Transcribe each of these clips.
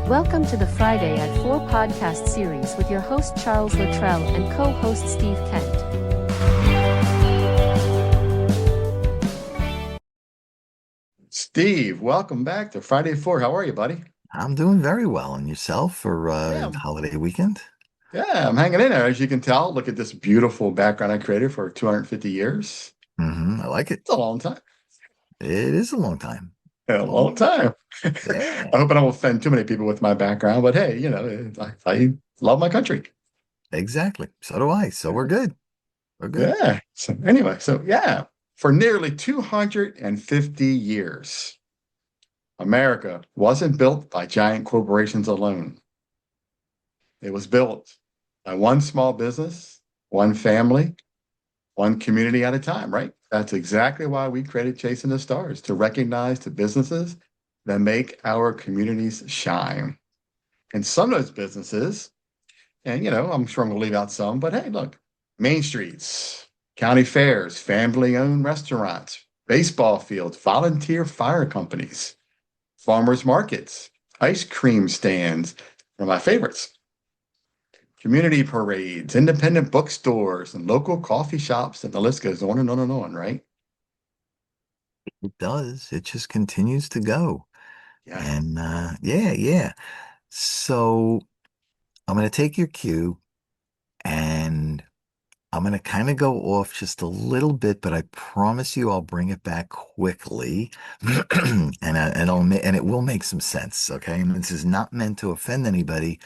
Welcome to the Friday at 4 podcast series with your host Charles Luttrell and co-host Steve Kent. Steve, welcome back to Friday at 4. How are you, buddy? I'm doing very well. And yourself for Yeah, holiday weekend? yeah, I'm hanging in there. As you can tell, look at this beautiful background I created for 250 years. I like it. It's a long time. It is a long time. A long time. I Yeah, hope I don't offend too many people with my background, but hey, I love my country. exactly. So do I. So we're good. We're good. Yeah. So anyway, yeah, for nearly 250 years, America wasn't built by giant corporations alone. It was built by one small business, one family, one community at a time, right? That's exactly why we created Chasing the Stars, to recognize the businesses that make our communities shine. And some of those businesses, and I'm sure I'm gonna leave out some, but hey, look, main streets, county fairs, family-owned restaurants, baseball fields, volunteer fire companies, farmers markets, ice cream stands, one of my favorites, community parades, independent bookstores, and local coffee shops, and the list goes on and on and on, right? It does. It just continues to go. Yeah. And yeah, yeah. So I'm going to take your cue and I'm going to kind of go off just a little bit, but I promise you I'll bring it back quickly, and it will make some sense. Okay, and this is not meant to offend anybody,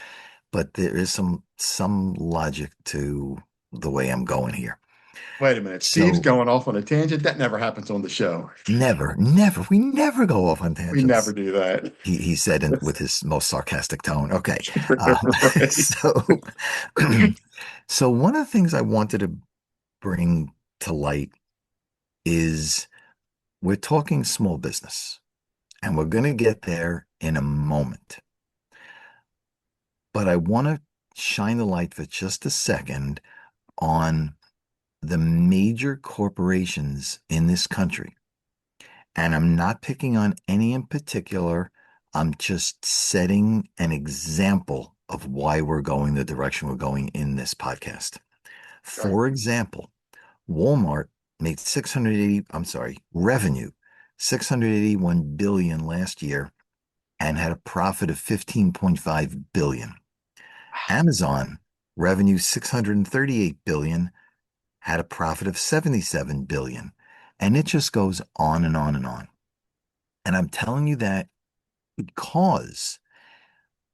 but there is some logic to the way I'm going here. Wait a minute. Steve's So going off on a tangent. That never happens on the show. we never go off on We never tangents. do that. He said with his most sarcastic tone. Okay, Right. so so one of the things I wanted to bring to light is we're talking small business, and we're going to get there in a moment. But I want to shine the light for just a second on the major corporations in this country. And I'm not picking on any in particular. I'm just setting an example of why we're going the direction we're going in this podcast. Right. For example, Walmart made 680, I'm sorry, revenue 681 billion last year and had a profit of 15.5 billion. Amazon revenue 638 billion, had a profit of 77 billion. And it just goes on and on and on. And I'm telling you that because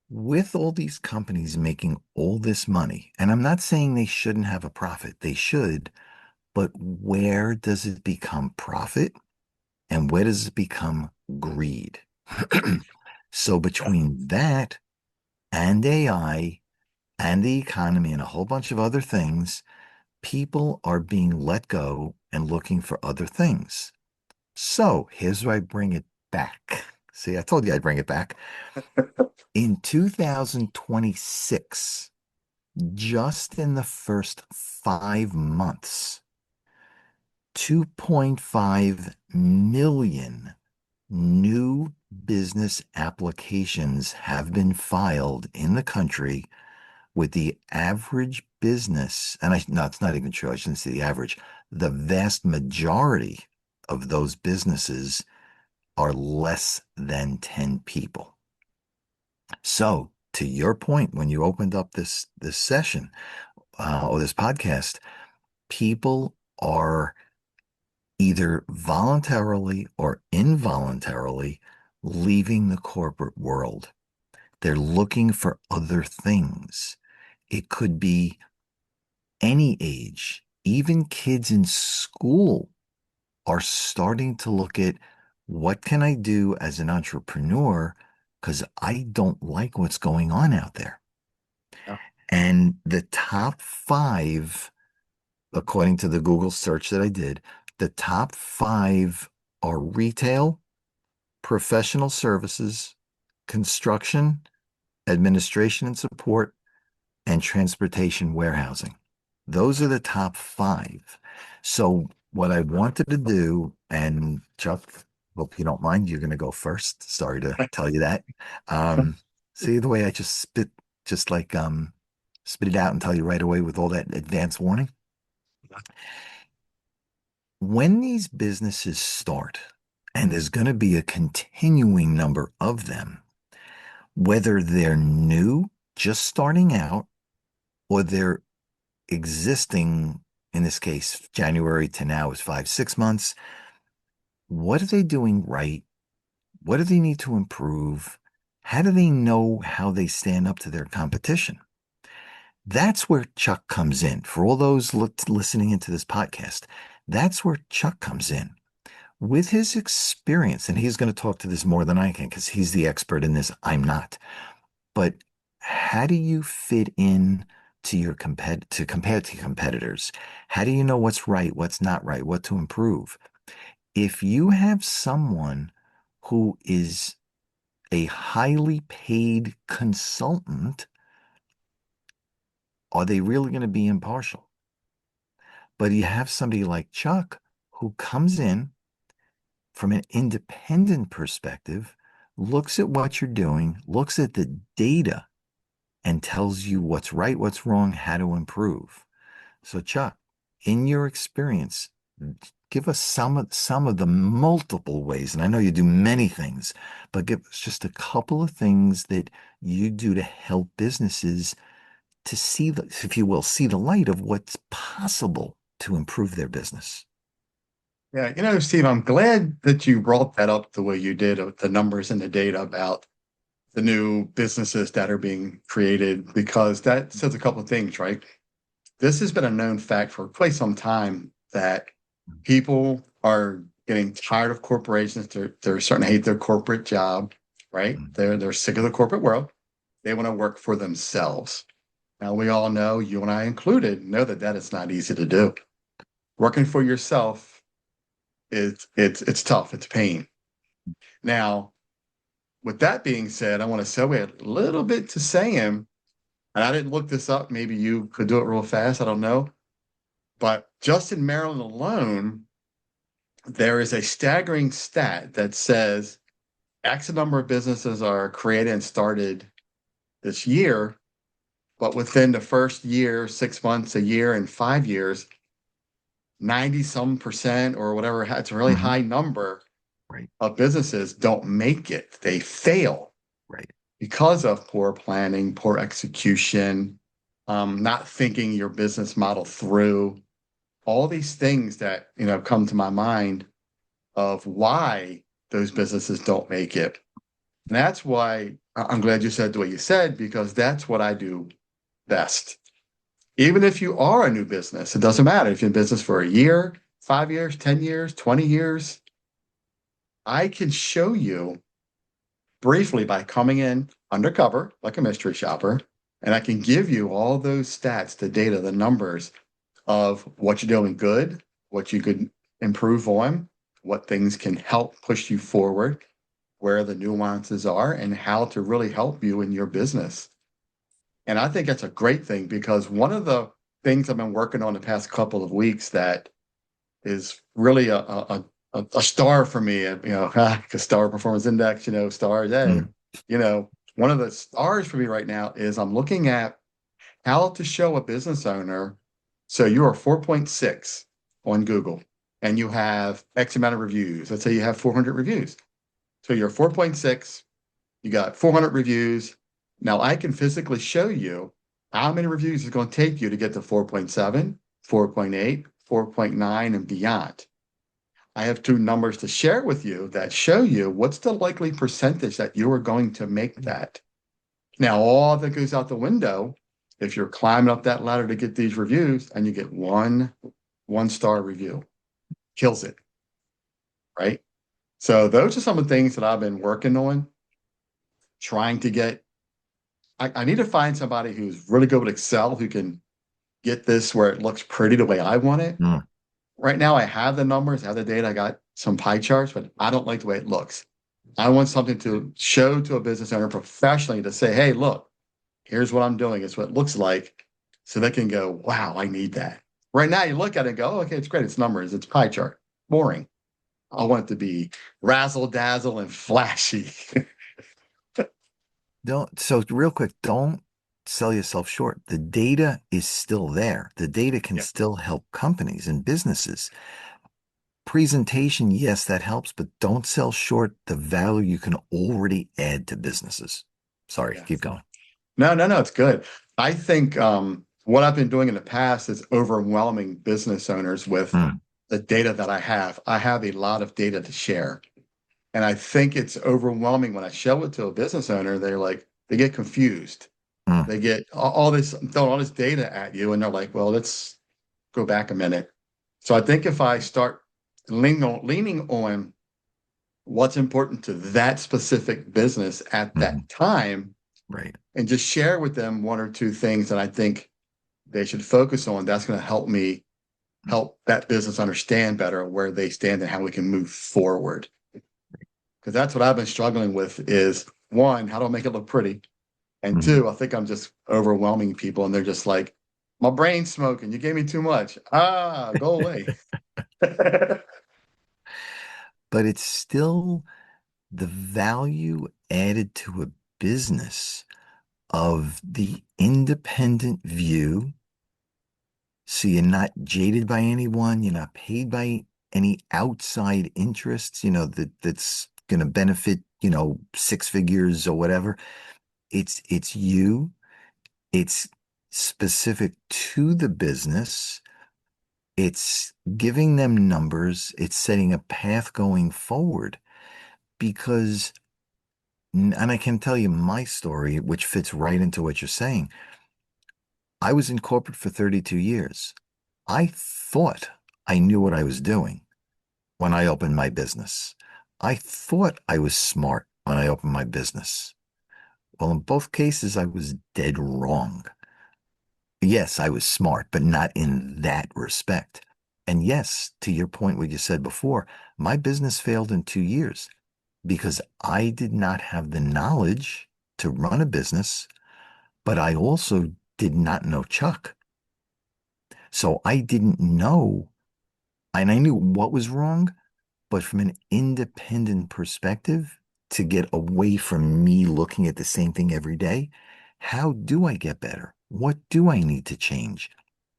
with all these companies making all this money, and I'm not saying they shouldn't have a profit, they should, but where does it become profit and where does it become greed? So Yeah. between that and AI and the economy and a whole bunch of other things, people are being let go and looking for other things. So here's where I bring it back. See, I told you I'd bring it back. In 2026, just in the first 5 months, 2.5 million new business applications have been filed in the country with the average business, and no, it's not even true. I shouldn't say the average. The vast majority of those businesses are less than 10 people. So, to your point, when you opened up this session or this podcast, people are either voluntarily or involuntarily leaving the corporate world. They're looking for other things. It could be any age, even kids in school are starting to look at what can I do as an entrepreneur because I don't like what's going on out there. Yeah. And the top five, according to the Google search that I did, the top five are retail, professional services, construction, administration and support, and transportation warehousing. Those are the top five. So what I wanted to do, and Chuck, hope you don't mind, you're going to go first. Sorry to tell you that. Um, See the way I just just like spit it out and tell you right away with all that advance warning? When these businesses start, and there's going to be a continuing number of them, whether they're new, just starting out, or they're existing, in this case, January to now is 5, 6 months. What are they doing right? What do they need to improve? How do they know how they stand up to their competition? That's where Chuck comes in. For all those listening into this podcast, that's where Chuck comes in with his experience. And he's going to talk to this more than I can because he's the expert in this. I'm not. But how do you fit in to your to compare to competitors? How do you know what's right, what's not right, what to improve? If you have someone who is a highly paid consultant, are they really going to be impartial? But you have somebody like Chuck who comes in from an independent perspective, looks at what you're doing, looks at the data, and tells you what's right, what's wrong, how to improve. So, Chuck, in your experience, give us some of the multiple ways, and I know you do many things, but give us just a couple of things that you do to help businesses to see the, if you will, see the light of what's possible to improve their business. Yeah, Steve, I'm glad that you brought that up the way you did, of the numbers and the data about the new businesses that are being created, because that says a couple of things, right? This has been a known fact for quite some time that people are getting tired of corporations. They're starting to hate their corporate job, right? They're sick of the corporate world. They want to work for themselves. Now, we all know, you and I included, know that that is not easy to do. Working for yourself it's tough. It's pain. Now, with that being said, I want to segue a little bit to Sam, and I didn't look this up. Maybe you could do it real fast. I don't know. But just in Maryland alone, there is a staggering stat that says X number of businesses are created and started this year, but within the first year, 6 months, a year, and 5 years, 90 some percent or whatever, it's a really high number Right. of businesses don't make it. They fail Right. because of poor planning, poor execution, not thinking your business model through. All these things that come to my mind of why those businesses don't make it. And that's why I'm glad you said the way you said, because that's what I do best. Even if you are a new business, it doesn't matter if you're in business for a year, 5 years, 10 years, 20 years. I can show you briefly by coming in undercover like a mystery shopper, and I can give you all those stats, the data, the numbers of what you're doing good, what you could improve on, what things can help push you forward, where the nuances are, and how to really help you in your business. And I think that's a great thing, because one of the things I've been working on the past couple of weeks that is really a star for me, because Star Performance Index, stars, hey, one of the stars for me right now is I'm looking at how to show a business owner. So you are 4.6 on Google and you have X amount of reviews. Let's say you have 400 reviews. So you're 4.6, you got 400 reviews. Now I can physically show you how many reviews it's going to take you to get to 4.7, 4.8, 4.9, and beyond. I have two numbers to share with you that show you what's the likely percentage that you are going to make that. Now, all that goes out the window if you're climbing up that ladder to get these reviews and you get one-star review. Kills it, right? So those are some of the things that I've been working on, trying to get. I need to find somebody who's really good with Excel, who can get this where it looks pretty the way I want it. Right now, I have the numbers, I have the data, I got some pie charts, but I don't like the way it looks. I want something to show to a business owner professionally to say, hey, look, here's what I'm doing. It's what it looks like. So they can go, wow, I need that. Right now, you look at it and go, oh, okay, it's great. It's numbers. It's pie chart. Boring. I want it to be razzle dazzle and flashy. So real quick, don't sell yourself short. The data is still there. The data can Yeah. still help companies and businesses. Presentation, yes, that helps, but don't sell short the value you can already add to businesses. Sorry, Yeah. keep going. No, no, no, it's good. I think what I've been doing in the past is overwhelming business owners with Mm, the data that I have. I have a lot of data to share. And I think it's overwhelming when I show it to a business owner. They get confused. mm, They get all this, throwing all this data at you, and they're like, well, let's go back a minute. So I think if I start leaning on what's important to that specific business at mm, that time right. and just share with them one or two things that I think they should focus on, that's going to help that business understand better where they stand and how we can move forward. Because that's what I've been struggling with is one, how do I make it look pretty? And Mhm. two, I think I'm just overwhelming people and they're just like, my brain's smoking. You gave me too much. Ah, go away. But it's still the value added to a business of the independent view. So you're not jaded by anyone, you're not paid by any outside interests, that's going to benefit, six figures or whatever. It's you, it's specific to the business. It's giving them numbers, it's setting a path going forward because, and I can tell you my story, which fits right into what you're saying. I was in corporate for 32 years. I thought I knew what I was doing when I opened my business. I thought I was smart when I opened my business. Well, in both cases, I was dead wrong. Yes, I was smart, but not in that respect. And yes, to your point, what you said before, my business failed in 2 years because I did not have the knowledge to run a business, but I also did not know Chuck. So I didn't know, and I knew what was wrong, but from an independent perspective, to get away from me looking at the same thing every day, how do I get better? What do I need to change?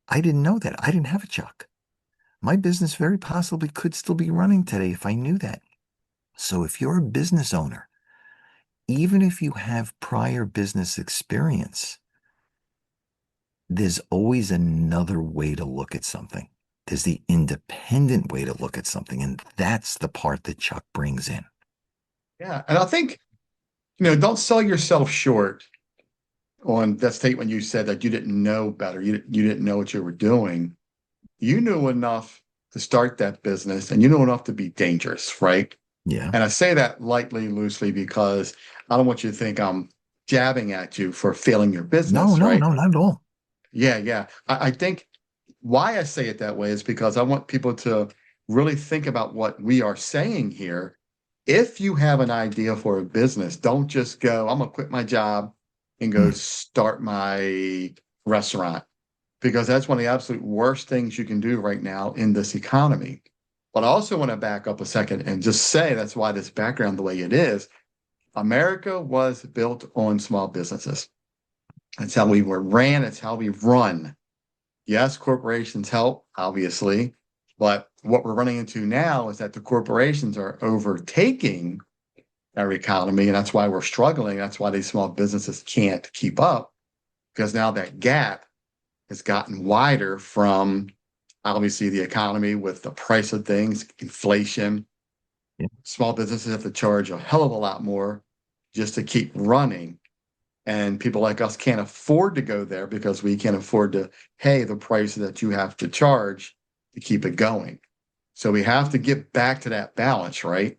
I didn't know that. I didn't have a Chuck. My business very possibly could still be running today if I knew that. So if you're a business owner, even if you have prior business experience, there's always another way to look at something. There's the independent way to look at something. And that's the part that Chuck brings in. Yeah. And I think, don't sell yourself short on that statement you said that you didn't know better. You didn't know what you were doing. You knew enough to start that business and you knew enough to be dangerous, right? Yeah. And I say that lightly, loosely, because I don't want you to think I'm jabbing at you for failing your No, business, no, right? no, not at all. Yeah, yeah. I think why I say it that way is because I want people to really think about what we are saying here. If you have an idea for a business, don't just go, I'm gonna quit my job and go Mm, start my restaurant, because that's one of the absolute worst things you can do right now in this economy. But I also want to back up a second and just say that's why this background the way it is. America was built on small businesses. That's how we were ran. It's how we run. Yes, corporations help, obviously, but what we're running into now is that the corporations are overtaking our economy, and that's why we're struggling. That's why these small businesses can't keep up, because now that gap has gotten wider from obviously the economy with the price of things, inflation. yeah. Small businesses have to charge a hell of a lot more just to keep running. And people like us can't afford to go there because we can't afford to pay the price that you have to charge to keep it going. So we have to get back to that balance, right?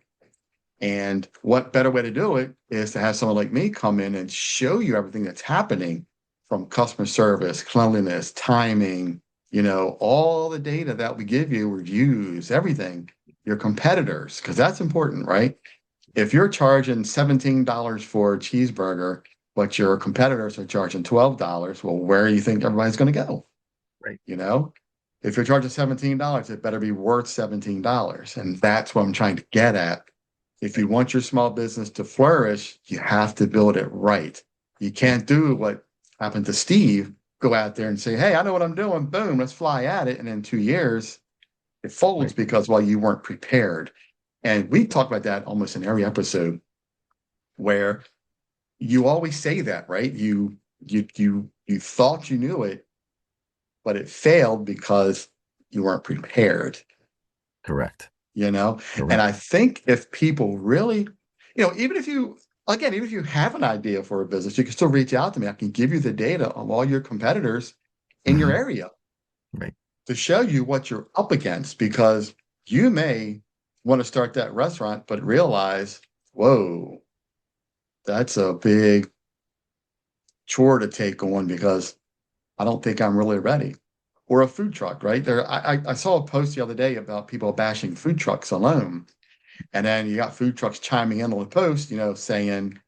And what better way to do it is to have someone like me come in and show you everything that's happening from customer service, cleanliness, timing, all the data that we give you, reviews, everything, your competitors, because that's important, right? If you're charging $17 for a cheeseburger, but your competitors are charging $12, well, where do you think everybody's going to go? Right. You know, if you're charging $17, it better be worth $17. And that's what I'm trying to get at If you want your small business to flourish, you have to build it right. You can't do what happened to Steve, go out there and say, hey, I know what I'm doing. Boom, let's fly at it. And in 2 years, it folds Right. because, well, you weren't prepared. And we talk about that almost in every episode where you always say that, right? You thought you knew it, but it failed because you weren't prepared, Correct. you know? And Correct. I think if people really, even if you, again, even if you have an idea for a business, you can still reach out to me. I can give you the data of all your competitors in your Hmm. area Right. to show you what you're up against because you may want to start that restaurant, but realize, whoa, that's a big chore to take on because I don't think I'm really ready. Or a food truck, right? I saw a post the other day about people bashing food trucks alone. And then you got food trucks chiming in on the post, saying,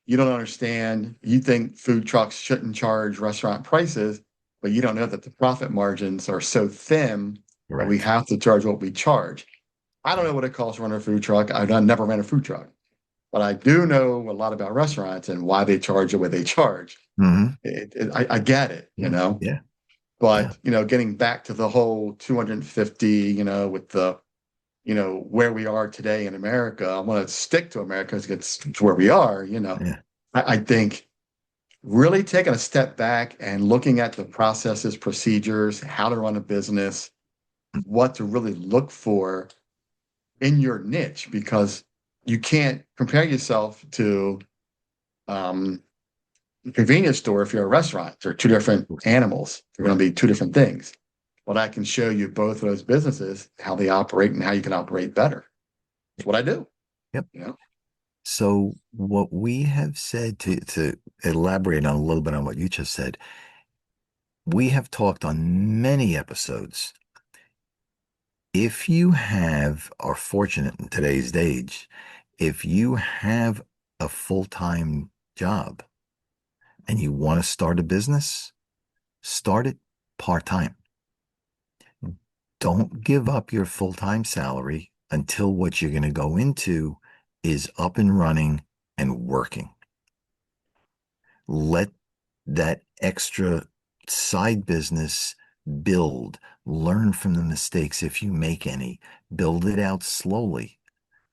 you don't understand. You think food trucks shouldn't charge restaurant prices, but you don't know that the profit margins are so thin that we Correct. have to charge what we charge. I don't know what it costs to run a food truck. I've never ran a food truck, but I do know a lot about restaurants and why they charge the way they charge. Hmm. I get it, Yeah. Yeah. Yeah. but getting back to the whole 250, with the where we are today in America, I want to stick to America because it's where we are. Yeah. I think really taking a step back and looking at the processes, procedures, how to run a business, what to really look for in your niche, because you can't compare yourself to um, a convenience store if you're a restaurant. They're two different animals. They're going to be two different things. But I can show you both of those businesses, how they operate and how you can operate better. It's what I do, Yep. you know? So what we have said to elaborate on a little bit on what you just said, we have talked on many episodes. If you are fortunate in today's age, if you have a full-time job and you want to start a business, start it part-time. Don't give up your full-time salary until what you're going to go into is up and running and working. Let that extra side business build, learn from the mistakes if you make any, build it out slowly.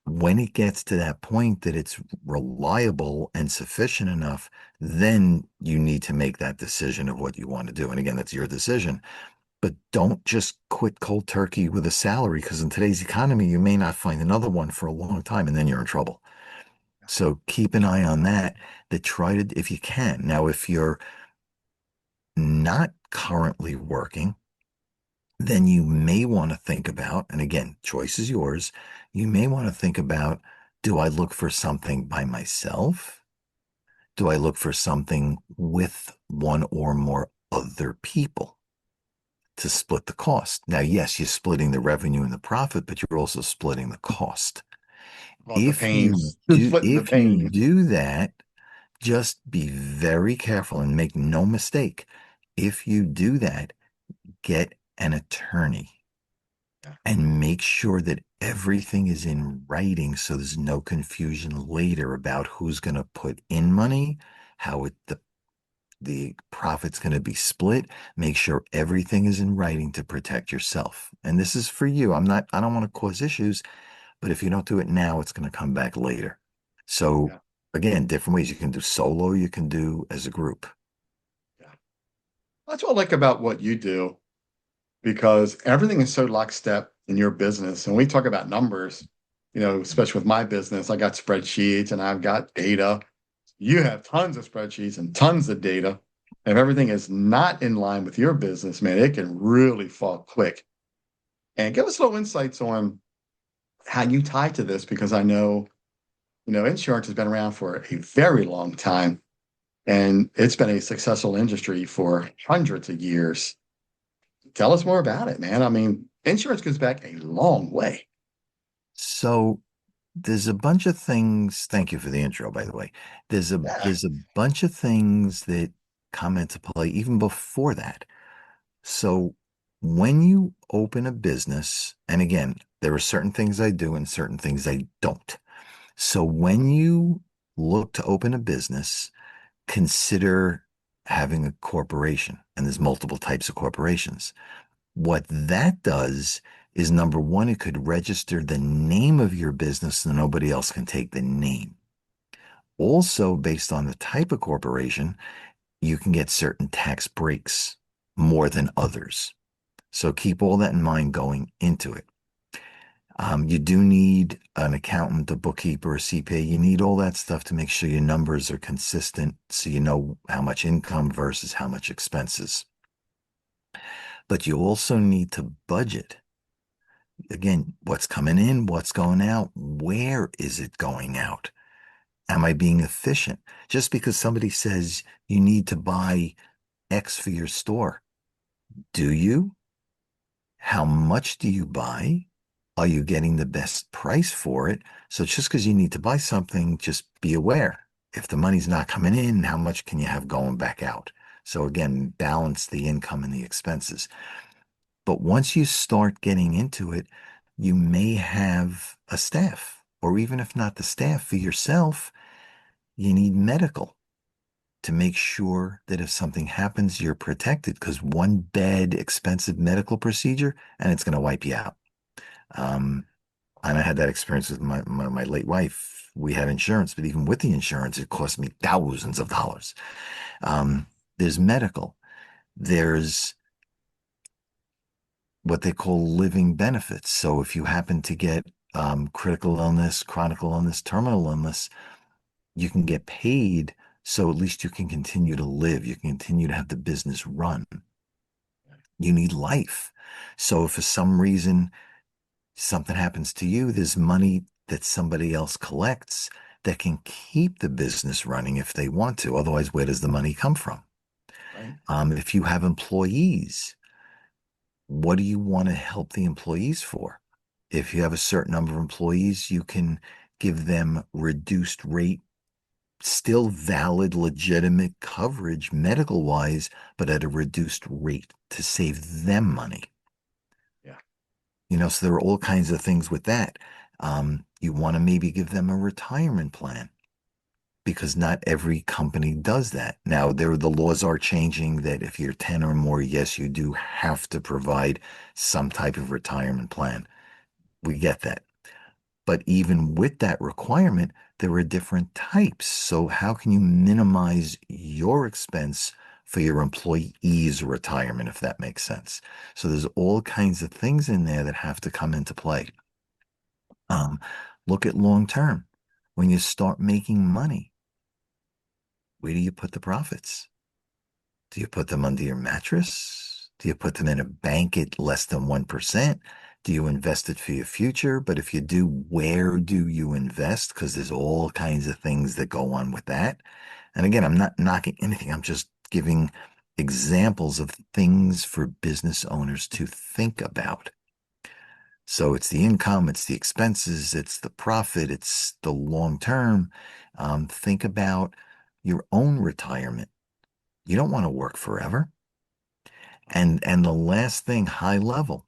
When it gets to that point that it's reliable and sufficient enough, then you need to make that decision of what you want to do. And again, that's your decision. But don't just quit cold turkey with a salary because in today's economy, you may not find another one for a long time and then you're in trouble. So keep an eye on that. Try to, if you can. Now, if you're not currently working, then you may want to think about, and again, choice is yours. You may want to think about, do I look for something by myself? Do I look for something with one or more other people to split the cost? Now, yes, you're splitting the revenue and the profit, but you're also splitting the cost. About the pain, splitting the If you pain. do that, just be very careful and make no mistake. If you do that, get an attorney Yeah. and make sure that everything is in writing so there's no confusion later about who's going to put in money, how the profit's going to be split. Make sure everything is in writing to protect yourself. And this is for you. I don't want to cause issues, but if you don't do it now, it's going to come back later. So Yeah. again, different ways you can do solo, you can do as a group. Yeah. That's what I like about what you do, because everything is so lockstep in your business. And we talk about numbers, especially with my business, I got spreadsheets and I've got data. You have tons of spreadsheets and tons of data. And if everything is not in line with your business, man, it can really fall quick. And give us little insights on how you tie to this, because I know, insurance has been around for a very long time and it's been a successful industry for hundreds of years. Tell us more about it, man. I mean, insurance goes back a long way. So there's a bunch of things. Thank you for the intro, by the way. Yeah. There's a bunch of things that come into play even before that. So when you open a business, and again, there are certain things I do and certain things I don't. So when you look to open a business, consider having a corporation, and there's multiple types of corporations. What that does is number one, it could register the name of your business so nobody else can take the name. Also, based on the type of corporation, you can get certain tax breaks more than others. So keep all that in mind going into it. You do need an accountant, a bookkeeper, a CPA. You need all that stuff to make sure your numbers are consistent so you know how much income versus how much expenses. But you also need to budget. Again, what's coming in, what's going out, where is it going out? Am I being efficient? Just because somebody says you need to buy X for your store, do you? How much do you buy? Are you getting the best price for it? So just because you need to buy something, just be aware. If the money's not coming in, how much can you have going back out? So again, balance the income and the expenses. But once you start getting into it, you may have a staff, or even if not the staff for yourself, you need medical to make sure that if something happens, you're protected because one bad, expensive medical procedure and it's going to wipe you out. Um, and I had that experience with my late wife. We had insurance, but even with the insurance, it cost me thousands of dollars. Um, there's medical, there's what they call living benefits. So if you happen to get critical illness, chronic illness, terminal illness, you can get paid. So at least you can continue to live. You can continue to have the business run. You need life. So if for some reason something happens to you, there's money that somebody else collects that can keep the business running if they want to. Otherwise, where does the money come from? Right. If you have employees, what do you want to help the employees for? If you have a certain number of employees, you can give them reduced rate, still valid, legitimate coverage medical wise, but at a reduced rate to save them money. Yeah. So there are all kinds of things with that. You want to maybe give them a retirement plan because not every company does that. Now, the laws are changing that if you're 10 or more, yes, you do have to provide some type of retirement plan. We get that. But even with that requirement, there are different types. So how can you minimize your expense for your employees' retirement, if that makes sense? So there's all kinds of things in there that have to come into play. Um, Look at long term. When you start making money, where do you put the profits? Do you put them under your mattress? Do you put them in a bank at less than 1%? Do you invest it for your future? But if you do, where do you invest? Because there's all kinds of things that go on with that. And again, I'm not knocking anything. I'm just giving examples of things for business owners to think about. So it's the income, it's the expenses, it's the profit, it's the long term. Think about your own retirement. You don't want to work forever. And the last thing, high level,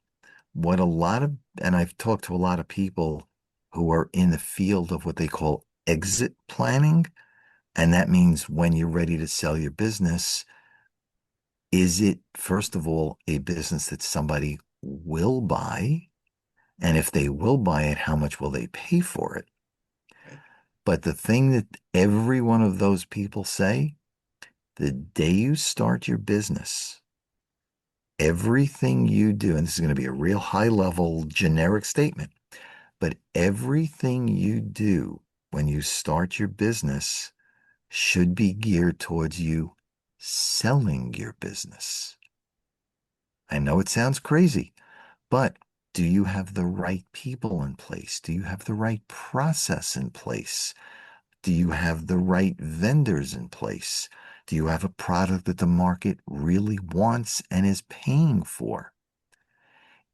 what a lot of, and I've talked to a lot of people who are in the field of what they call exit planning. And that means when you're ready to sell your business, is it, first of all, a business that somebody will buy? And if they will buy it, how much will they pay for it? Right. But the thing that every one of those people say, the day you start your business, everything you do, and this is going to be a real high level generic statement, but everything you do when you start your business should be geared towards you selling your business. I know it sounds crazy, but do you have the right people in place? Do you have the right process in place? Do you have the right vendors in place? Do you have a product that the market really wants and is paying for?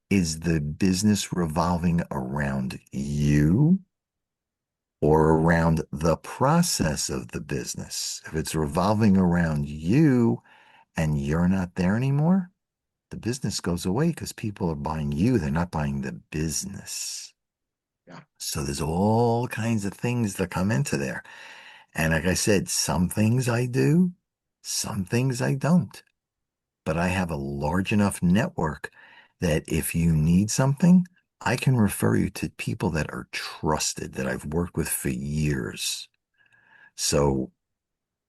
Is the business revolving around you or around the process of the business? If it's revolving around you and you're not there anymore, the business goes away because people are buying you, they're not buying the business. Yeah. So there's all kinds of things that come into there. And like I said, some things I do, some things I don't. But I have a large enough network that if you need something, I can refer you to people that are trusted, that I've worked with for years. So,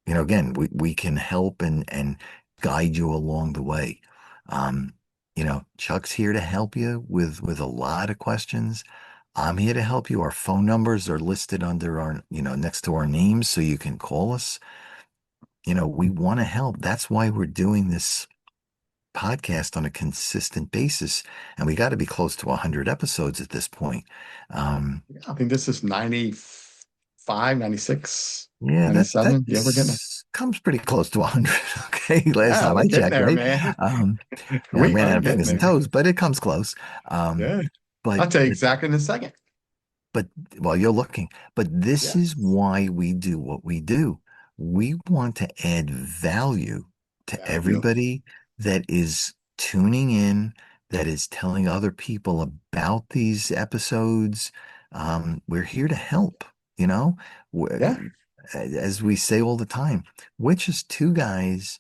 again, we can help and guide you along the way. Um, Chuck's here to help you with a lot of questions. I'm here to help you. Our phone numbers are listed under our, next to our names so you can call us. We want to help. That's why we're doing this podcast on a consistent basis. And we got to be close to 100 episodes at this point. Yeah, I think this is 95, 96, Yeah, that 97. Yeah, we're getting it. comes pretty close to 100. Okay, last Yeah, time we're I getting checked, there, right? man. I We ran are out of getting fingers and there. toes, but it comes close. Um, Yeah. but I'll tell you but exactly in a second. but while you're looking, but this is Yes. why we do what we do. We want to add value to Value. everybody that is tuning in, that is telling other people about these episodes. We're here to help, you know, Yeah. W- as we say all the time, we're just two guys,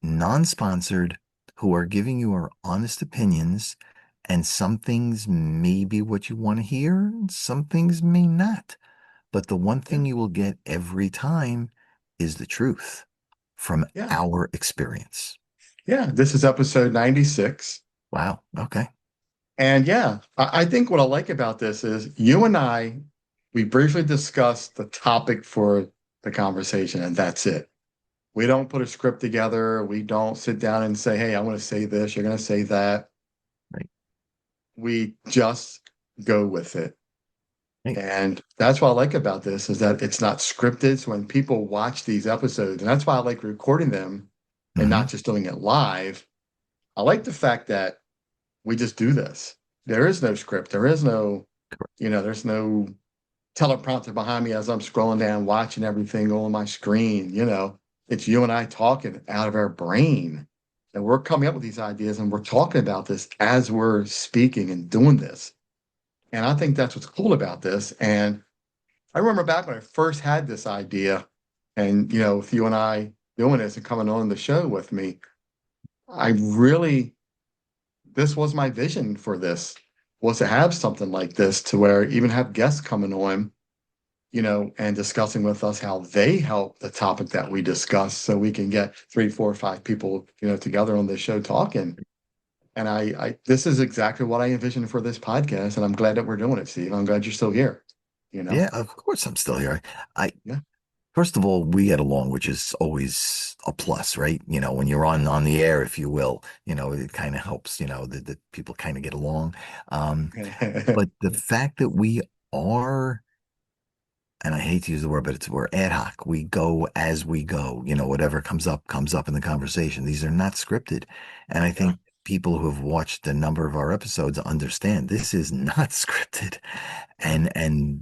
non-sponsored, who are giving you our honest opinions, and some things may be what you want to hear, and some things may not. But the one Yeah. thing you will get every time is the truth from Yeah. our experience. Yeah. This is episode 96. Wow. Okay. And yeah, I think what I like about this is you and we briefly discussed the topic for the conversation, and that's it. We don't put a script together. We don't sit down and say, hey, I want to say this, you're going to say that. Right. We just go with it. Right. And that's what I like about this is that it's not scripted. So when people watch these episodes, and that's why I like recording them and Mm-hmm. not just doing it live, I like the fact that we just do this. There is no script. There is no, there's no teleprompter behind me as I'm scrolling down, watching everything on my screen. It's you and I talking out of our brain. And we're coming up with these ideas and we're talking about this as we're speaking and doing this. And I think that's what's cool about this. And I remember back when I first had this idea, and with you and I doing this and coming on the show with me, I really this was my vision for this was to have something like this to where even have guests coming on, and discussing with us how they help the topic that we discuss so we can get three, four, five people, together on this show talking. And I this is exactly what I envisioned for this podcast. And I'm glad that we're doing it, Steve. I'm glad you're still here, you know? Yeah, of course I'm still here. I Yeah. First of all, we get along, which is always a plus, right? When you're on the air, if you will, it kind of helps, that people kind of get along. Um, but the fact that we are, and I hate to use the word, but we're ad hoc. We go as we go. Whatever comes up in the conversation. These are not scripted. And I Yeah. think people who have watched a number of our episodes understand this is not scripted. And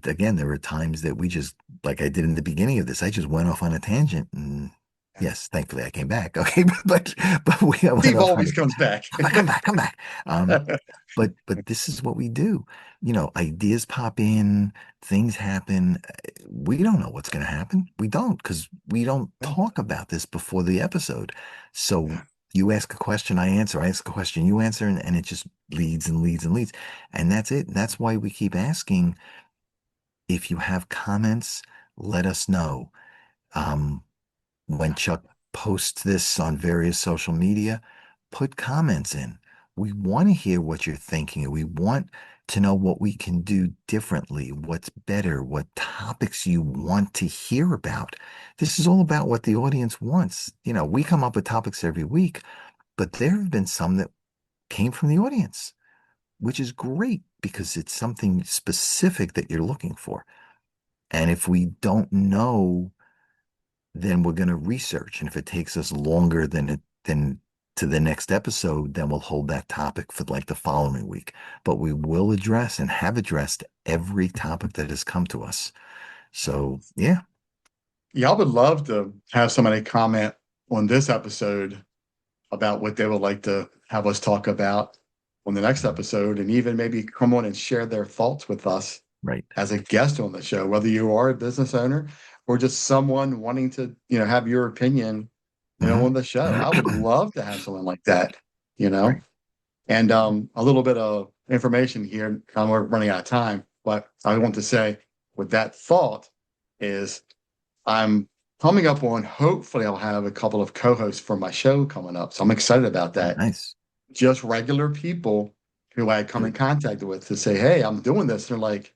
again, there were times that we just, like I did in the beginning of this, I just went off on a tangent. And Yeah. yes, thankfully I came back. Okay, but we went Steve off on always comes back. come back. But this is what we do. Ideas pop in, things happen. We don't know what's going to happen. We don't, because we don't Yeah. talk about this before the episode. So Yeah. you ask a question, I answer. I ask a question, you answer, and it just leads and leads and leads. And that's it. That's why we keep asking. If you have comments, let us know. Um, when Chuck posts this on various social media, put comments in. We want to hear what you're thinking. We want to know what we can do differently, what's better, what topics you want to hear about. This is all about what the audience wants. We come up with topics every week, but there have been some that came from the audience, which is great because it's something specific that you're looking for. And if we don't know, then we're going to research. And if it takes us longer than to the next episode, then we'll hold that topic for like the following week. But we will address and have addressed every topic that has come to us. So yeah. Yeah, I would love to have somebody comment on this episode about what they would like to have us talk about on the next episode, and even maybe come on and share their thoughts with us Right. as a guest on the show, whether you are a business owner or just someone wanting to, have your opinion, Hmm. on the show. I would love to have someone like that, you know. Right. And a little bit of information here. We're running out of time, but I want to say with that thought is I'm coming up on, hopefully I'll have a couple of co-hosts for my show coming up. So I'm excited about Oh, that. nice. Just regular people who I come in Good. contact with to say, hey, I'm doing this. And they're like,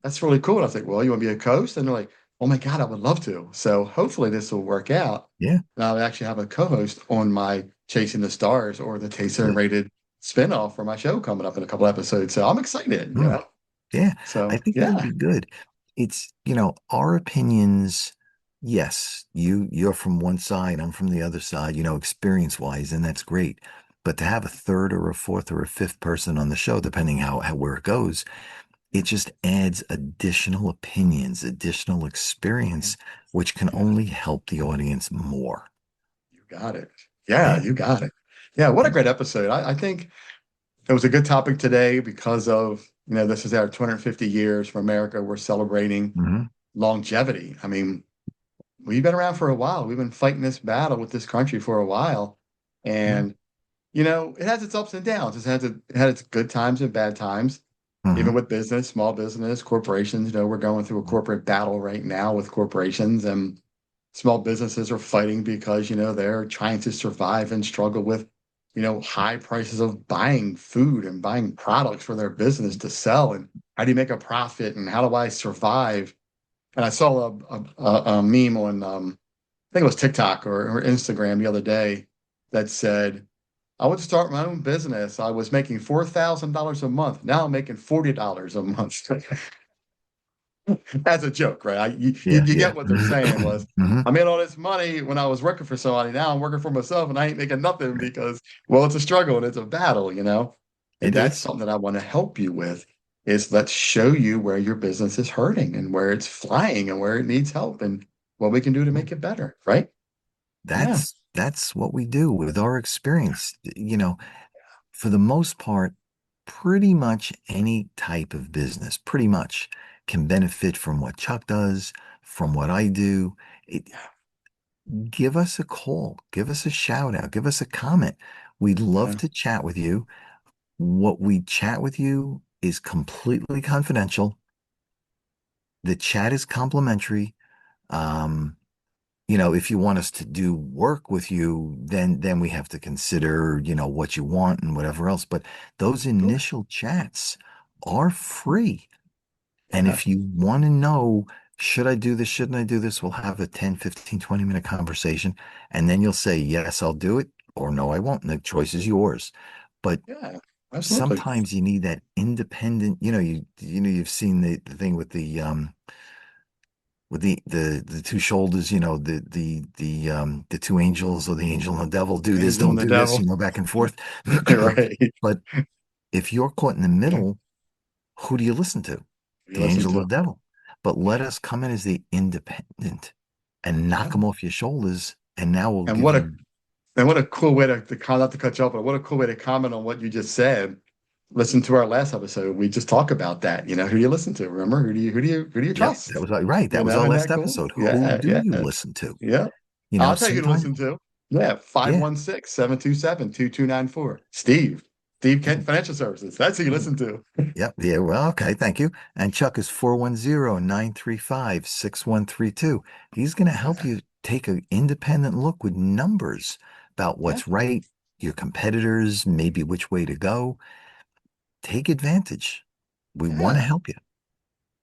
that's really cool. And I was like, well, you want to be a co-host? And they're like, oh my God, I would love to. So hopefully this will work out. Yeah. And I'll actually have a co-host on my Chasing the Stars or the Taster and Good. Rated spinoff for my show coming up in a couple episodes. So I'm excited, Mm. Yeah. I So think that'll yeah, be good. It's, our opinions. Yes, you're from one side, I'm from the other side, experience wise, and that's great. But to have a third or a fourth or a fifth person on the show, depending how where it goes, it just adds additional opinions, additional experience, which can yeah, only help the audience more. you got it. Yeah, Yeah. you got it. Yeah, what a Yeah. great episode. I think it was a good topic today because of, this is our 250 years from America. We're celebrating Hmm. longevity. I mean, we've been around for a while. We've been fighting this battle with this country for a while. Yeah. And, it has its ups and downs. It had its good times and bad times, even Hmm. with business, small business, corporations. We're going through a corporate battle right now with corporations, and small businesses are fighting because, they're trying to survive and struggle with, high prices of buying food and buying products for their business to sell. And how do you make a profit? And how do I survive? And I saw a meme on, I think it was TikTok or Instagram the other day that said, I would start my own business. I was making $4,000 a month. Now I'm making $40 a month. As a joke, right? Yeah. You Yeah. get what they're saying was, Hmm. I made all this money when I was working for somebody. Now I'm working for myself and I ain't making nothing Right. because, well, it's a struggle and it's a battle. And It that's is. something that I want to help you with is let's show you where your business is hurting and where it's flying and where it needs help and what we can do to Yeah. make it better, right? Yeah. That's what we do with our experience. For the most part, pretty much any type of business, pretty much can benefit from what Chuck does, from what I do. It, Give us a call, give us a shout out, give us a comment. We'd love Yeah. to chat with you. What we chat with you is completely confidential. The chat is complimentary. Um, if you want us to do work with you, then we have to consider, what you want and whatever else. But those Cool. initial chats are free. And Yeah. if you want to know, should I do this? Shouldn't I do this? We'll have a 10, 15, 20-minute conversation. And then you'll say, yes, I'll do it, or no, I won't. And the choice is yours. But Yeah. Absolutely. sometimes you need that independent, you've seen the thing with the two shoulders, the two angels or the angel and the devil, do this, Angel don't and the do this, devil. back and forth. Right. But if you're caught in the middle, who do you listen to? You The listen angel or to. the devil. But let us come in as the independent and knock Yeah. them off your shoulders. And now we'll And give what a you, and what a cool way not to cut you off, but what a cool way to comment on what you just said. Listen to our last episode. We just talk about that. Who do you listen to? Remember, who do you yep, that trust? was right. That was our Isn't last that cool? episode. Who Yeah, do yeah, you listen to? yeah. I'll tell you who to Sometimes, listen to. Yeah, five yeah. one six 727 2294. Steve. Steve Kent Financial Services. That's who you listen to. Yep. Yeah. Well, okay. Thank you. And Chuck is 410-935-6132. He's going to help Yeah, you take an independent look with numbers about yeah, what's right, your competitors, maybe which way to go. Take advantage. We want to yeah, help you.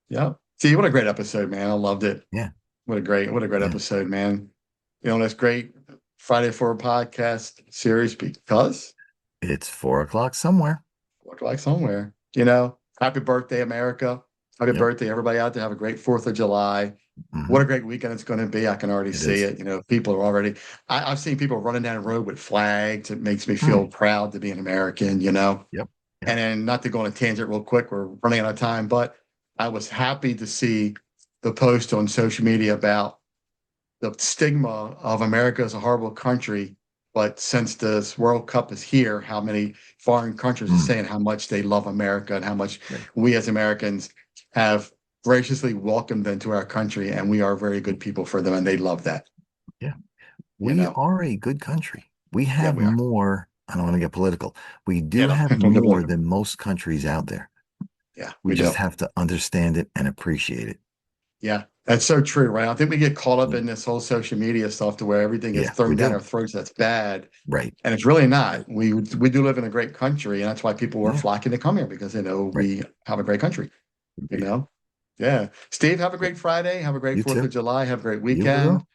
yeah. See, what a great episode, man. I loved it. Yeah. What a great Yeah. episode, man. That's great. Friday for a podcast series because It's 4 o'clock somewhere. look like somewhere. Happy birthday, America. Happy Yep. birthday, everybody out there. Have a great 4th of July. What Hmm. a great weekend it's going to be. I can already It see is. it. People are already, I've seen people running down the road with flags. It makes me feel Mm. proud to be an American. Yep. Yep. And then not to go on a tangent real quick, we're running out of time, but I was happy to see the post on social media about the stigma of America as a horrible country. But since this World Cup is here, how many foreign countries are Mm. saying how much they love America and how much Right. we as Americans have graciously welcomed them to our country, and we are very good people for them, and they love that. Yeah. You We know, are a good country. We yeah, have we are. more. I don't want to get political. We You do know, have more than most countries out there. yeah, We we just do. have to understand it and appreciate it. Yeah, that's so true, right? I think we get caught up Yeah. in this whole social media stuff to where everything is Yeah, we thrown down do. our throats. That's bad. Right. And it's really not. We do live in a great country, and that's why people are Yeah. flocking to come here because they know Right. we have a great country. You Yeah. know? Yeah. Steve, have a great Friday. Have a great You 4th of too. July. Have a great You as weekend. well.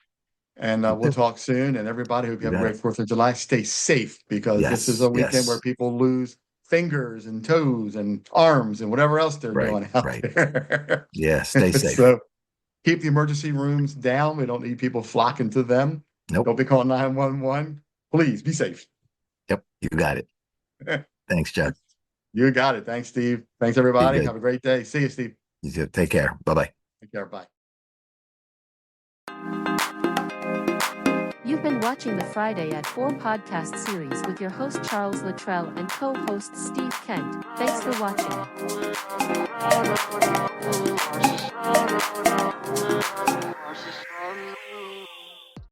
And You we'll too. talk soon. And everybody, hope you You have a got great it. 4th of July. Stay safe because this is Yes. a weekend where Yes. people lose fingers and toes and arms and whatever else they're Right. doing out Right. there. Yeah. Stay safe. So keep the emergency rooms down. We don't need people flocking to them. Nope. Don't be calling 911. Please be safe. Yep. You got it. Thanks, Chuck. You got it. Thanks, Steve. Thanks, Be everybody. good. Have a great day. See you, Steve. You too. Take care. Bye-bye. Take care. Bye. You've been watching the Friday at 4 podcast series with your host Charles Luttrell and co-host Steve Kent. Thanks for watching.